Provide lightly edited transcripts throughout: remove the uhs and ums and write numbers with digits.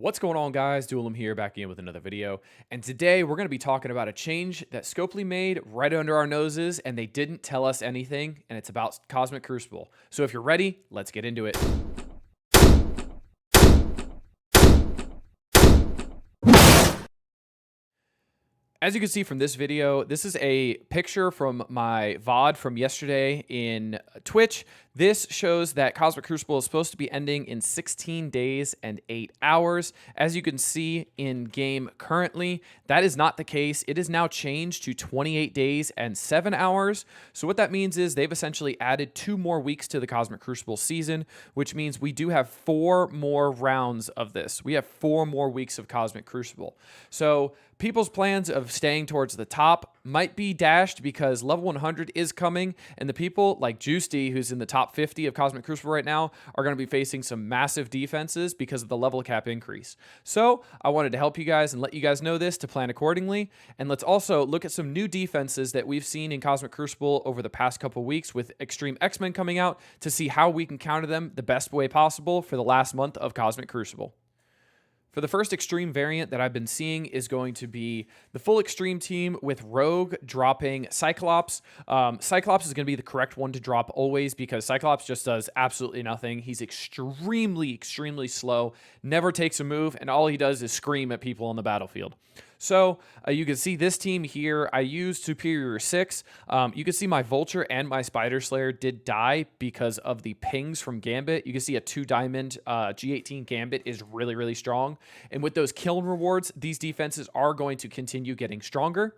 What's going on, guys? Duelim here, back again with another video. And today we're going to be talking about a change that Scopely made right under our noses, and they didn't tell us anything, and it's about Cosmic Crucible. So if you're ready, let's get into it. As you can see from this video, this is a picture from my VOD from yesterday in Twitch. This shows that Cosmic Crucible is supposed to be ending in 16 days and 8 hours. As you can see in game currently, that is not the case. It is now changed to 28 days and 7 hours. So what that means is they've essentially added 2 more weeks to the Cosmic Crucible season, which means we do have 4 more rounds of this. We have 4 more weeks of Cosmic Crucible. So people's plans of staying towards the top might be dashed because level 100 is coming, and the people like Juicy, who's in the top 50 of Cosmic Crucible right now, are going to be facing some massive defenses because of the level cap increase. So I wanted to help you guys and let you guys know this to plan accordingly. And let's also look at some new defenses that we've seen in Cosmic Crucible over the past couple weeks with Extreme X-Men coming out to see how we can counter them the best way possible for the last month of Cosmic Crucible. For the first extreme variant that I've been seeing is going to be the full extreme team with Rogue dropping Cyclops. Cyclops is going to be the correct one to drop always because Cyclops just does absolutely nothing. He's extremely slow, never takes a move, and all he does is scream at people on the battlefield. So you can see this team here. I used Superior 6. You can see my Vulture and my Spider Slayer did die because of the pings from Gambit. You can see a 2-diamond G18 Gambit is really strong. And with those kill rewards, these defenses are going to continue getting stronger.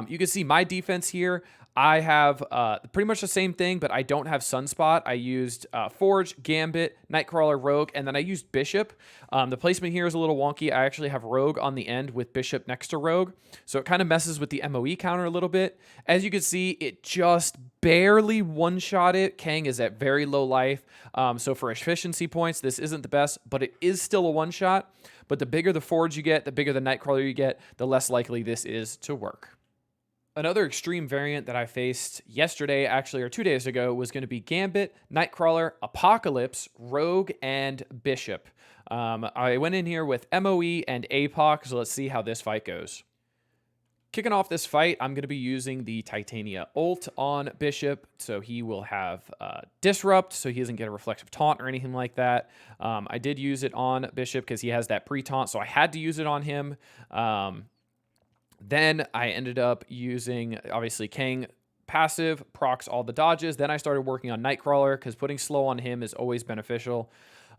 You can see my defense here. I have pretty much the same thing, but I don't have Sunspot. I used Forge, Gambit, Nightcrawler, Rogue, and then I used Bishop. The placement here is a little wonky. I actually have Rogue on the end with Bishop next to Rogue, so it kind of messes with the MoE counter a little bit. As you can see, it just barely one-shot it. Kang is at very low life, so for efficiency points, this isn't the best, but it is still a one-shot. But the bigger the Forge you get, the bigger the Nightcrawler you get, the less likely this is to work. Another extreme variant that I faced yesterday, actually, or 2 days ago, was going to be Gambit, Nightcrawler, Apocalypse, Rogue, and Bishop. I went in here with MoE and Apoc, so let's see how this fight goes. Kicking off this fight, I'm going to be using the Titania ult on Bishop, so he will have Disrupt, so he doesn't get a reflexive taunt or anything like that. I did use it on Bishop because he has that pre-taunt, so I had to use it on him. Then I ended up using, obviously, Kang passive, procs all the dodges. Then I started working on Nightcrawler because putting slow on him is always beneficial.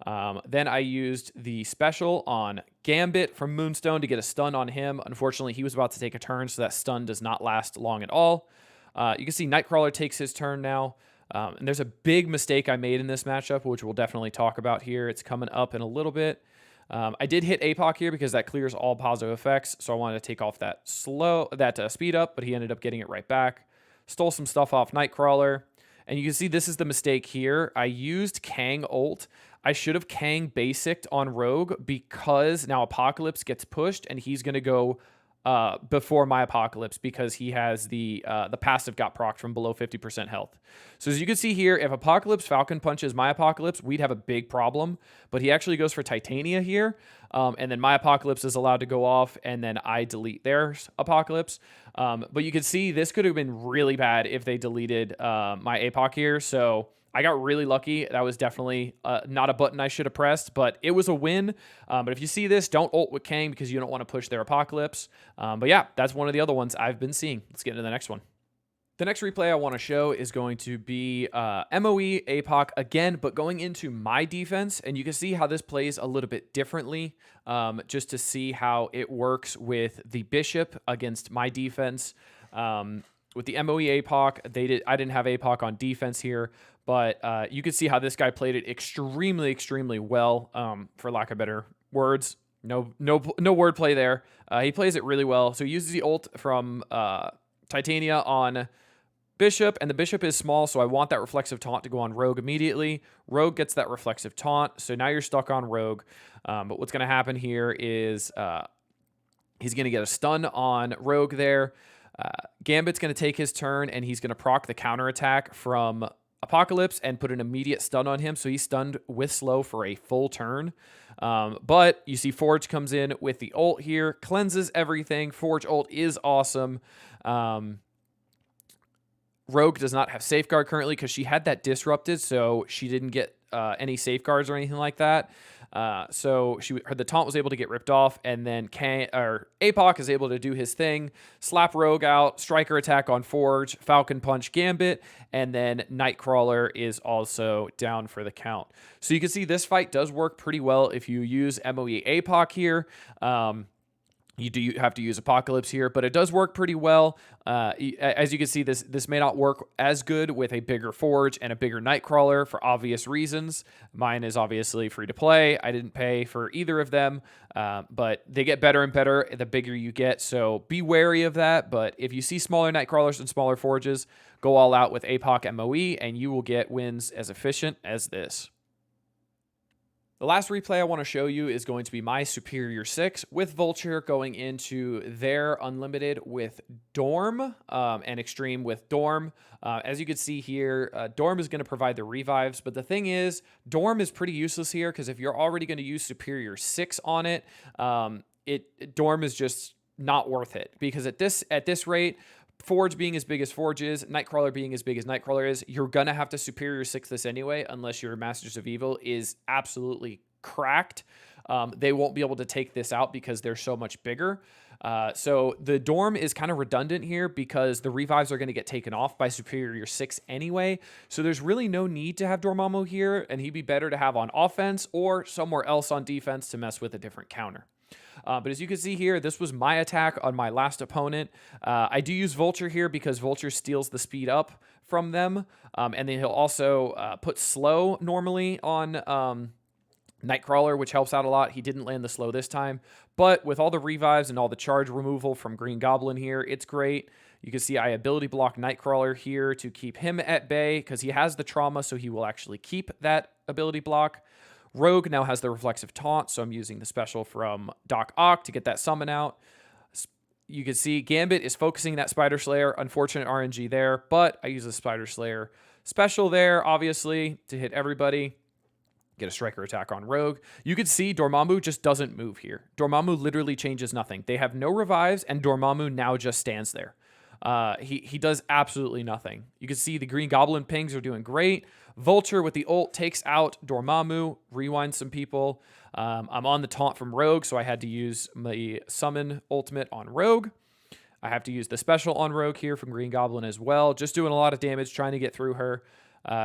Then I used the special on Gambit from Moonstone to get a stun on him. Unfortunately, he was about to take a turn, so that stun does not last long at all. You can see Nightcrawler takes his turn now. And there's a big mistake I made in this matchup, which we'll definitely talk about here. It's coming up in a little bit. I did hit Apoc here because that clears all positive effects, so I wanted to take off that speed up, but he ended up getting it right back. Stole some stuff off Nightcrawler, and you can see this is the mistake here. I used Kang ult. I should have Kang basicked on Rogue because now Apocalypse gets pushed, and he's going to go before my Apocalypse because he has the passive got procced from below 50% health. So as you can see here, if Apocalypse Falcon punches my Apocalypse, we'd have a big problem. But he actually goes for Titania here, and then my Apocalypse is allowed to go off, and then I delete their Apocalypse. But you can see this could have been really bad if they deleted my Apoc here. So I got really lucky. That was definitely not a button I should have pressed, but it was a win. But if you see this, don't ult with Kang because you don't want to push their Apocalypse. But yeah, that's one of the other ones I've been seeing. Let's get into the next one. The next replay I want to show is going to be MoE Apoc again, but going into my defense. And you can see how this plays a little bit differently just to see how it works with the Bishop against my defense. With the MoE Apoc, I didn't have Apoc on defense here, but you can see how this guy played it extremely well, for lack of better words. No wordplay there. He plays it really well. So he uses the ult from Titania on Bishop, and the Bishop is small, so I want that reflexive taunt to go on Rogue immediately. Rogue gets that reflexive taunt, so now you're stuck on Rogue. But what's going to happen here is he's going to get a stun on Rogue there. Gambit's going to take his turn, and he's going to proc the counterattack from Apocalypse and put an immediate stun on him, so he's stunned with slow for a full turn. But you see Forge comes in with the ult here, cleanses everything. Forge ult is awesome. Rogue does not have Safeguard currently because she had that disrupted, so she didn't get any safeguards or anything like that. So the taunt was able to get ripped off, and then Apoc is able to do his thing, slap Rogue out, striker attack on Forge, Falcon Punch Gambit, and then Nightcrawler is also down for the count. So you can see this fight does work pretty well if you use MoE+Apoc here. You do have to use Apocalypse here, but it does work pretty well. As you can see, this may not work as good with a bigger Forge and a bigger Nightcrawler for obvious reasons. Mine is obviously free to play. I didn't pay for either of them, but they get better and better the bigger you get, so be wary of that. But if you see smaller Nightcrawlers and smaller Forges, go all out with Apoc and MoE, and you will get wins as efficient as this. The last replay I want to show you is going to be my Superior 6 with Vulture going into their Unlimited with Dorm and Extreme with Dorm. As you can see here, Dorm is going to provide the revives, but the thing is, Dorm is pretty useless here because if you're already going to use Superior 6 on it, Dorm is just not worth it because at this rate, Forge being as big as Forge is, Nightcrawler being as big as Nightcrawler is, you're going to have to Superior 6 this anyway, unless your Masters of Evil is absolutely cracked. They won't be able to take this out because they're so much bigger. So the Dorm is kind of redundant here because the revives are going to get taken off by Superior 6 anyway. So there's really no need to have Dormammu here, and he'd be better to have on offense or somewhere else on defense to mess with a different counter. But as you can see here, this was my attack on my last opponent. I do use Vulture here because Vulture steals the speed up from them. And then he'll also put slow normally on Nightcrawler, which helps out a lot. He didn't land the slow this time. But with all the revives and all the charge removal from Green Goblin here, it's great. You can see I ability block Nightcrawler here to keep him at bay because he has the trauma, so he will actually keep that ability block. Rogue now has the reflexive taunt, so I'm using the special from Doc Ock to get that summon out. You can see Gambit is focusing that Spider Slayer. Unfortunate RNG there, but I use the Spider Slayer special there, obviously, to hit everybody. Get a striker attack on Rogue. You can see Dormammu just doesn't move here. Dormammu literally changes nothing. They have no revives, and Dormammu now just stands there. He does absolutely nothing. You can see the Green Goblin pings are doing great. Vulture with the ult takes out Dormammu, rewinds some people. I'm on the taunt from Rogue, so I had to use my summon ultimate on Rogue. I have to use the special on Rogue here from Green Goblin as well. Just doing a lot of damage, trying to get through her.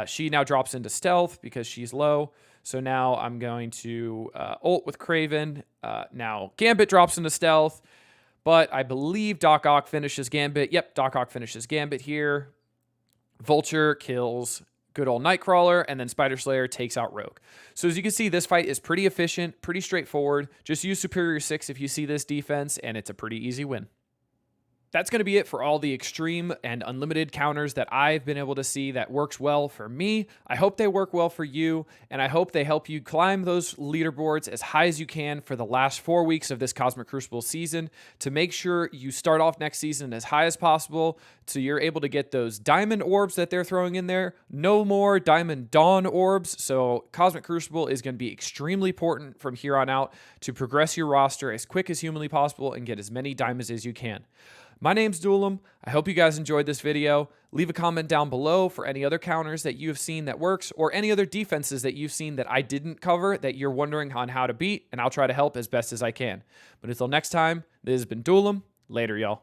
She now drops into stealth because she's low. So now I'm going to ult with Kraven. Now Gambit drops into stealth. But I believe Doc Ock finishes Gambit. Yep, Doc Ock finishes Gambit here. Vulture kills good old Nightcrawler, and then Spider Slayer takes out Rogue. So as you can see, this fight is pretty efficient, pretty straightforward. Just use Superior 6 if you see this defense, and it's a pretty easy win. That's going to be it for all the extreme and unlimited counters that I've been able to see that works well for me. I hope they work well for you, and I hope they help you climb those leaderboards as high as you can for the last 4 weeks of this Cosmic Crucible season to make sure you start off next season as high as possible so you're able to get those diamond orbs that they're throwing in there. No more Diamond Dawn orbs, so Cosmic Crucible is going to be extremely important from here on out to progress your roster as quick as humanly possible and get as many diamonds as you can. My name's Duelam. I hope you guys enjoyed this video. Leave a comment down below for any other counters that you have seen that works or any other defenses that you've seen that I didn't cover that you're wondering on how to beat, and I'll try to help as best as I can. But until next time, this has been Duelam. Later, y'all.